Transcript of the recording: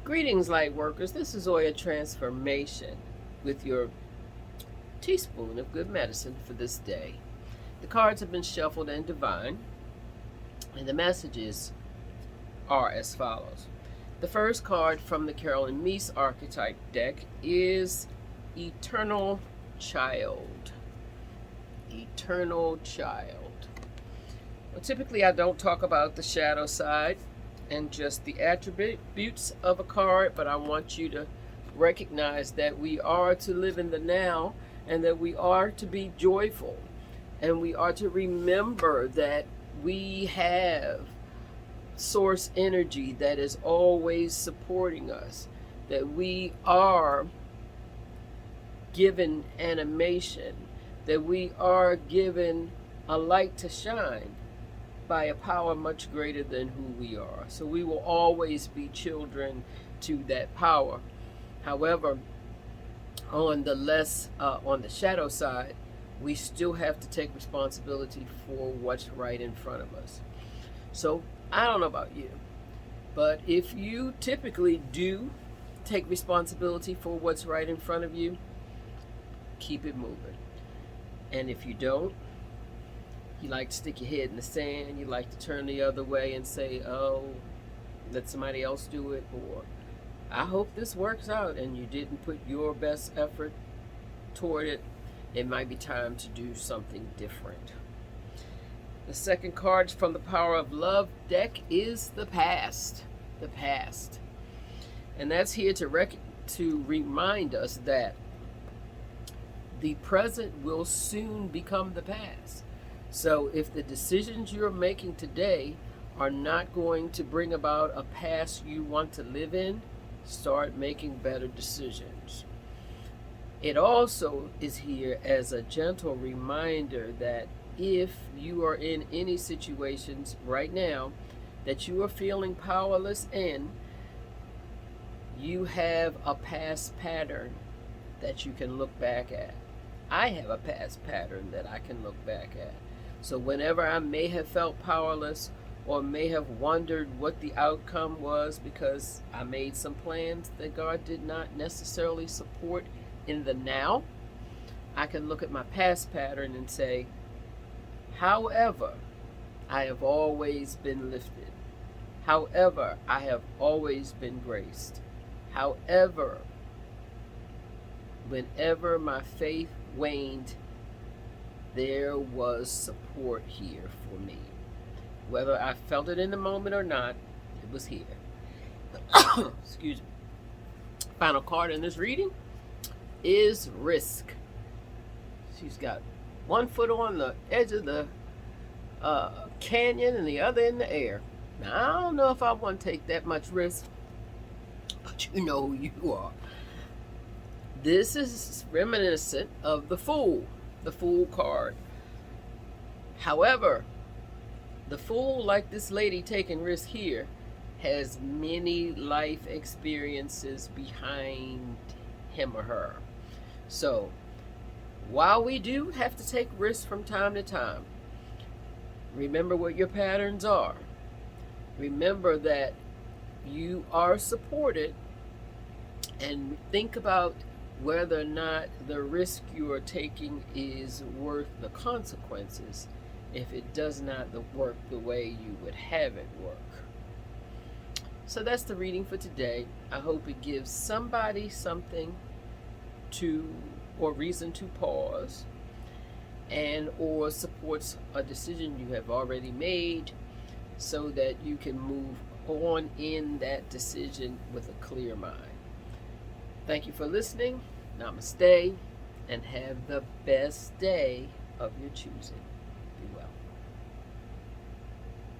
Greetings, light workers. This is Oya Transformation with your teaspoon of good medicine for this day. The cards have been shuffled and divined, and the messages are as follows. The first card from the Carolyn Meese archetype deck is Eternal Child. Eternal Child. Well, typically I don't talk about the shadow side and just the attributes of a card, but I want you to recognize that we are to live in the now and that we are to be joyful and we are to remember that we have source energy that is always supporting us, that we are given animation, that we are given a light to shine by a power much greater than who we are. So we will always be children to that power. However, on the shadow side, we still have to take responsibility for what's right in front of us. So I don't know about you, but if you typically do take responsibility for what's right in front of you, keep it moving. And if you don't, you like to stick your head in the sand, you like to turn the other way and say, oh, let somebody else do it, or I hope this works out, and you didn't put your best effort toward it, it might be time to do something different. The second card from the Power of Love deck is the past. The past. And that's here to remind us that the present will soon become the past. So if the decisions you're making today are not going to bring about a past you want to live in, start making better decisions. It also is here as a gentle reminder that if you are in any situations right now that you are feeling powerless in, you have a past pattern that you can look back at. I have a past pattern that I can look back at. So whenever I may have felt powerless or may have wondered what the outcome was because I made some plans that God did not necessarily support in the now, I can look at my past pattern and say, however, I have always been lifted. However, I have always been graced. However, whenever my faith waned, there was support here for me. Whether I felt it in the moment or not, it was here. Excuse me. Final card in this reading is Risk. She's got one foot on the edge of the canyon and the other in the air. Now, I don't know if I want to take that much risk, but you know who you are. This is reminiscent of the Fool card. However, the Fool, like this lady taking risk here, has many life experiences behind him or her. So, while we do have to take risks from time to time, remember what your patterns are. Remember that you are supported, and think about whether or not the risk you are taking is worth the consequences if it does not work the way you would have it work. So that's the reading for today. I hope it gives somebody something to, or reason to pause, and or supports a decision you have already made so that you can move on in that decision with a clear mind. Thank you for listening. Namaste, and have the best day of your choosing. Be well.